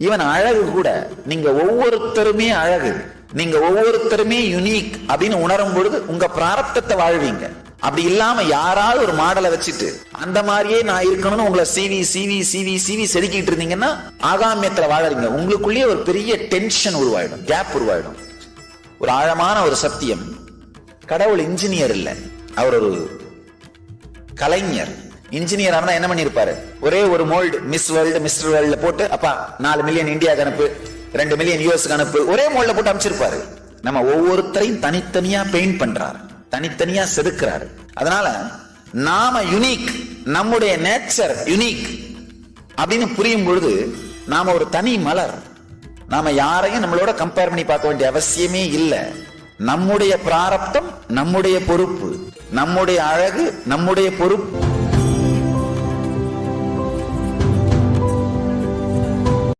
இவன் அழகு கூட. நீங்க ஒவ்வொருத்தருமே அழகு, நீங்க ஒவ்வொருத்தருமே யுனிக் அப்படின்னு உணரும் பொழுது உங்க பிராரப்தத்தை வாழ்வீங்க. அப்படி இல்லாம யாராவது ஒரு மாடலை வச்சுட்டு அந்த மாதிரியே நான் இருக்கணும்னு உங்களை சிவி சிவி சிவி சிவி செதுக்கிட்டு இருந்தீங்கன்னா ஆகாமியத்துல வாழறீங்க. உங்களுக்குள்ளேயே ஒரு பெரிய டென்ஷன் உருவாயிடும், கேப் உருவாயிடும். ஒரு ஆழமான ஒரு சத்தியம், கடவுள் இன்ஜினியர் இல்ல, அவர் ஒரு கலைஞர். இன்ஜினியர் ஆனா என்ன பண்ணிருப்பாரு, ஒரே ஒரு mould miss world mister world போட்டு அப்பா 4 மில்லியன் இந்தியாவுக்கு அனுப்பு, 2 மில்லியன் யூஎஸ்க்கு அனுப்பு, ஒரே மோல்ட போட்டு அமைச்சிருப்பாரு. நம்ம ஒவ்வொருத்தரையும் தனித்தனியா பெயிண்ட் பண்றாரு, தனித்தனியா செதுக்கிறாரு. அதனால நாம யுனிக், நம்முடைய நேச்சர் யுனிக் அப்படின்னு புரியும் பொழுது நாம ஒரு தனி மலர். நாம யாரையும் நம்மளோட கம்பேர் பண்ணி பார்க்க வேண்டிய அவசியமே இல்லை. நம்முடைய பிராரப்தம் நம்முடைய பொறுப்பு, நம்முடைய அழகு நம்முடைய பொறுப்பு.